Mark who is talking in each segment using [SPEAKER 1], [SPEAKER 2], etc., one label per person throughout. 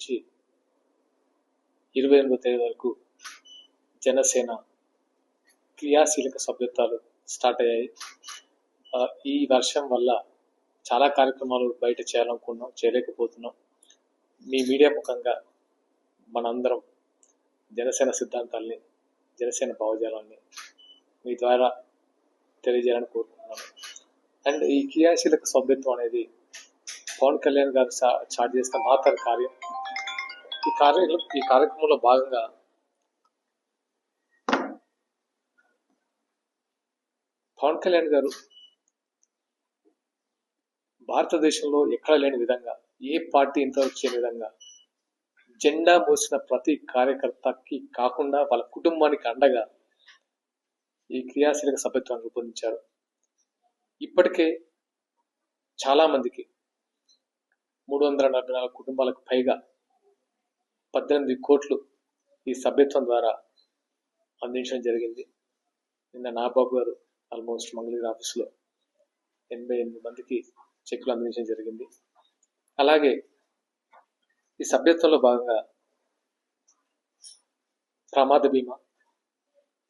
[SPEAKER 1] నుంచి 28వ తేదీ వరకు జనసేన క్రియాశీలక సభ్యత్వాలు స్టార్ట్ అయ్యాయి. ఈ వర్షం వల్ల చాలా కార్యక్రమాలు బయట చేయాలనుకున్నాం, చేయలేకపోతున్నాం. మీ మీడియా ముఖంగా మనందరం జనసేన సిద్ధాంతాల్ని, జనసేన భావజాలాన్ని మీ ద్వారా తెలియజేయాలని కోరుకుంటున్నాను. అండ్ ఈ క్రియాశీలక సభ్యత్వం అనేది పవన్ కళ్యాణ్ గారు స్టార్ట్ చేసిన మహత్తర కార్యం. ఈ కార్యక్రమంలో భాగంగా పవన్ కళ్యాణ్ గారు భారతదేశంలో ఎక్కడ లేని విధంగా, ఏ పార్టీ ఇంతవరకు చేయని విధంగా జెండా మోసిన ప్రతి కార్యకర్తకి కాకుండా వాళ్ళ కుటుంబానికి అండగా ఈ క్రియాశీలక సభ్యత్వాన్ని రూపొందించారు. ఇప్పటికే చాలా మందికి 344 కుటుంబాలకు పైగా 18 కోట్లు ఈ సభ్యత్వం ద్వారా అందించడం జరిగింది. నిన్న నాగబాబు గారు ఆల్మోస్ట్ మంగళగిరి ఆఫీసులో 88 మందికి చెక్కులు అందించడం జరిగింది. అలాగే ఈ సభ్యత్వంలో భాగంగా ప్రమాద బీమా,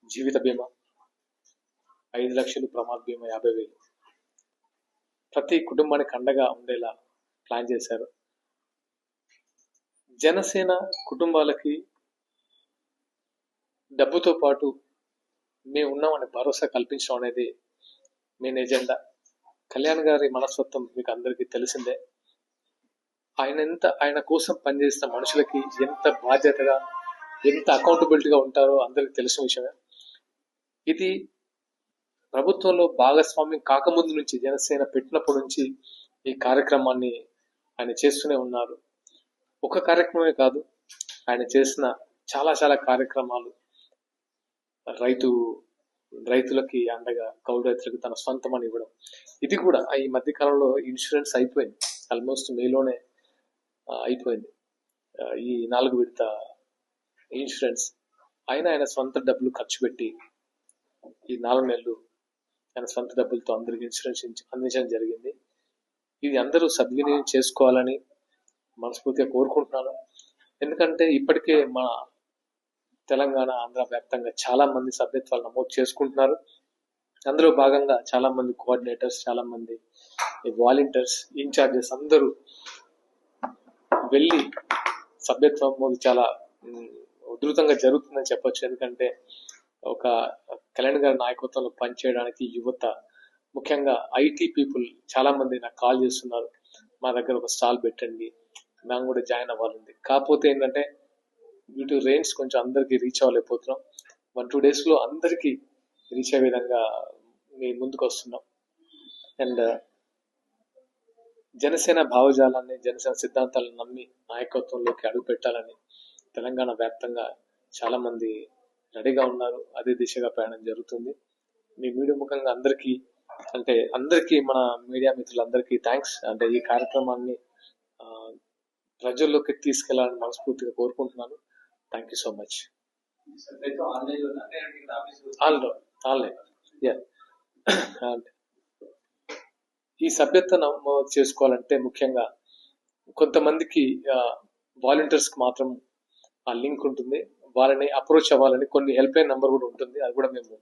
[SPEAKER 1] జీవిత బీమా 5 లక్షలు, ప్రమాద బీమా 50,000 ప్రతి కుటుంబానికి అండగా ఉండేలా ప్లాన్ చేశారు. జనసేన కుటుంబాలకి డబ్బుతో పాటు మేము ఉన్నామని భరోసా కల్పించడం అనేది మెయిన్ ఎజెండా. కళ్యాణ్ గారి మనస్తత్వం మీకు అందరికీ తెలిసిందే. ఆయన కోసం పనిచేసిన మనుషులకి ఎంత బాధ్యతగా, ఎంత అకౌంటబిలిటీగా ఉంటారో అందరికీ తెలిసిన విషయమే. ఇది ప్రభుత్వంలో భాగస్వామ్యం కాకముందు నుంచి, జనసేన పెట్టినప్పటి నుంచి ఈ కార్యక్రమాన్ని ఆయన చేస్తూనే ఉన్నారు. ఒక కార్యక్రమమే కాదు, ఆయన చేసిన చాలా చాలా కార్యక్రమాలు రైతులకి అండగా, కౌలు రైతులకు తన సొంతమని ఇవ్వడం. ఇది కూడా ఈ మధ్య కాలంలో ఇన్సూరెన్స్ అయిపోయింది, ఆల్మోస్ట్ మేలోనే అయిపోయింది ఈ 4 విడత ఇన్సూరెన్స్. ఆయన సొంత డబ్బులు ఖర్చు పెట్టి ఈ 4 నెలలు ఆయన సొంత డబ్బులతో అందరికి ఇన్సూరెన్స్ అందించడం జరిగింది. ఇది అందరూ సద్వినియోగం చేసుకోవాలని మనస్ఫూర్తిగా కోరుకుంటున్నాను. ఎందుకంటే ఇప్పటికే మన తెలంగాణ, ఆంధ్ర వ్యాప్తంగా చాలా మంది సభ్యత్వాలు నమోదు చేసుకుంటున్నారు. అందులో భాగంగా చాలా మంది కోఆర్డినేటర్స్, చాలా మంది వాలంటీర్స్, ఇన్ఛార్జెస్ అందరూ వెళ్ళి సభ్యత్వం చాలా ఉధృతంగా జరుగుతుందని చెప్పొచ్చు. ఎందుకంటే ఒక కళ్యాణ్ గారి నాయకత్వంలో పనిచేయడానికి యువత, ముఖ్యంగా ఐటీ పీపుల్ చాలా మంది నాకు కాల్ చేస్తున్నారు, మా దగ్గర ఒక స్టాల్ పెట్టండి, మేము కూడా జాయిన్ అవ్వాలండి. కాకపోతే ఏంటంటే డ్యూ టు రెయిన్స్ కొంచెం అందరికి రీచ్ అవ్వలేకపోతున్నాం. 1-2 డేస్లో అందరికీ రీచ్ అయ్యే విధంగా మేము ముందుకు వస్తున్నాం. అండ్ జనసేన భావజాలాన్ని, జనసేన సిద్ధాంతాలను నమ్మి నాయకత్వంలోకి అడుగు పెట్టాలని తెలంగాణ వ్యాప్తంగా చాలా మంది రెడీగా ఉన్నారు. అదే దిశగా ప్రయాణం జరుగుతుంది. మీ మీడియా ముఖంగా అందరికీ మన మీడియా మిత్రులందరికీ థ్యాంక్స్. అంటే ఈ కార్యక్రమాన్ని ప్రజల్లోకి తీసుకెళ్లాలని మనస్ఫూర్తిగా కోరుకుంటున్నాను. Thank you so much. Online ఈ సభ్యత్వం నమోదు చేసుకోవాలంటే ముఖ్యంగా కొంతమందికి వాలంటీర్స్ కి మాత్రం ఆ లింక్ ఉంటుంది, వాళ్ళని అప్రోచ్ అవ్వాలని కొన్ని హెల్ప్ లైన్ నెంబర్ కూడా ఉంటుంది. అది కూడా మేము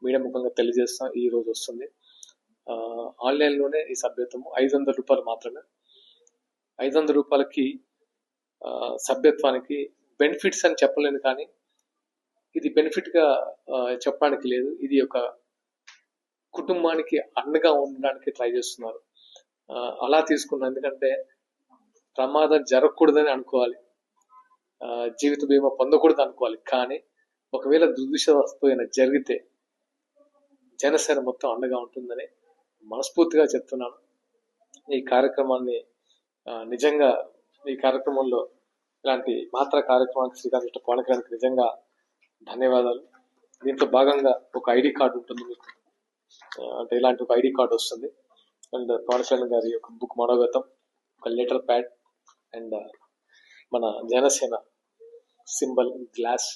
[SPEAKER 1] మీడియా ముఖంగా తెలియజేస్తాం. ఈ రోజు వస్తుంది. ఆన్లైన్ లోనే ఈ సభ్యత్వం 500 రూపాయలు మాత్రమే. 500 రూపాయలకి సభ్యత్వానికి బెనిఫిట్స్ అని చెప్పలేను, కానీ ఇది బెనిఫిట్ గా చెప్పడానికి లేదు. ఇది ఒక కుటుంబానికి అండగా ఉండడానికి ట్రై చేస్తున్నారు. అలా తీసుకున్నాను. ఎందుకంటే ప్రమాదం జరగకూడదని అనుకోవాలి, జీవిత బీమా పొందకూడదు అనుకోవాలి. కానీ ఒకవేళ దురదృష్టవశాత్తు జరిగితే జనసేన మొత్తం అండగా ఉంటుందని మనస్ఫూర్తిగా చెప్తున్నాను. ఈ కార్యక్రమాన్ని నిజంగా ఈ కార్యక్రమంలో ఇలాంటి మాత్ర కార్యక్రమానికి శ్రీకారం చుట్టిన పవన్ కళ్యాణ్కి నిజంగా ధన్యవాదాలు. దీంట్లో భాగంగా ఒక ఐడి కార్డు ఉంటుంది మీకు, అంటే ఇలాంటి ఒక ఐడి కార్డు వస్తుంది. అండ్ పవన్ కళ్యాణ్ గారి ఒక బుక్ మనోగతం, ఒక లెటర్ ప్యాడ్ అండ్ మన జనసేన సింబల్ గ్లాస్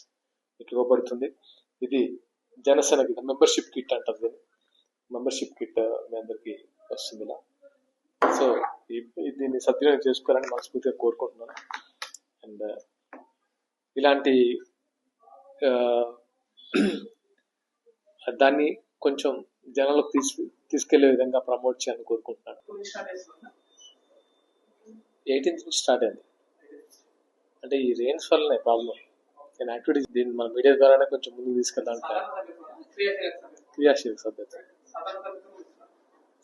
[SPEAKER 1] మీకు ఇవ్వబడుతుంది. ఇది జనసేనకి మెంబర్షిప్ కిట్ అంటారు. దీన్ని మెంబర్షిప్ కిట్ మీ అందరికి వస్తుంది ఇలా. సో దీన్ని సద్వినియోగం చేసుకోవాలని మనస్ఫూర్తిగా కోరుకుంటున్నాను. ఇలాంటి ఆ, దాన్ని కొంచెం జనాలకు తీసుకెళ్లే విధంగా ప్రమోట్ చేయాలని కోరుకుంటున్నాను. 18th నుంచి స్టార్ట్ అయింది. అంటే ఈ రెయిన్స్ వల్లనే ప్రాబ్లం. నేను యాక్టివిటీస్ దీన్ని మన మీడియా ద్వారానే కొంచెం ముందుకు తీసుకెళ్తాను. క్రియాశీల సభ్యత్వం,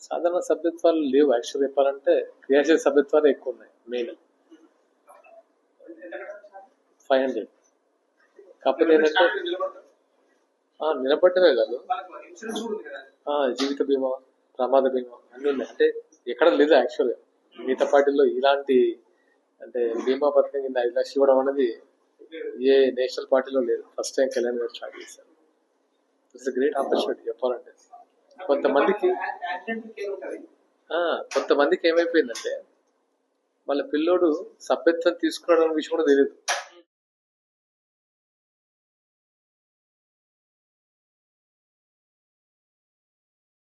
[SPEAKER 1] సాధారణ సభ్యత్వాలు లేవు. యాక్చువల్ చెప్పాలంటే క్రియాశీల సభ్యత్వాలు ఎక్కువ ఉన్నాయి. మెయిన్ 500. కాకపోతే ఏంటంటే నిలబడటమే కాదు, జీవిత బీమా, ప్రమాద బీమా అన్నీ ఉన్నాయి. అంటే ఎక్కడ లేదు యాక్చువల్గా మిగతా పార్టీల్లో ఇలాంటి అంటే బీమా పథకం కింద 5 లక్షలు ఇవ్వడం అనేది ఏ నేషనల్ పార్టీలో లేదు. ఫస్ట్ టైం కళ్యాణ్ గారు స్టార్ట్ చేశారు. ఇట్స్ గ్రేట్ ఆపర్చునిటీ చెప్పాలంటే. కొంతమందికి ఏమైపోయిందంటే వాళ్ళ పిల్లోడు సభ్యత్వం తీసుకురావడం విషయం కూడా తెలియదు.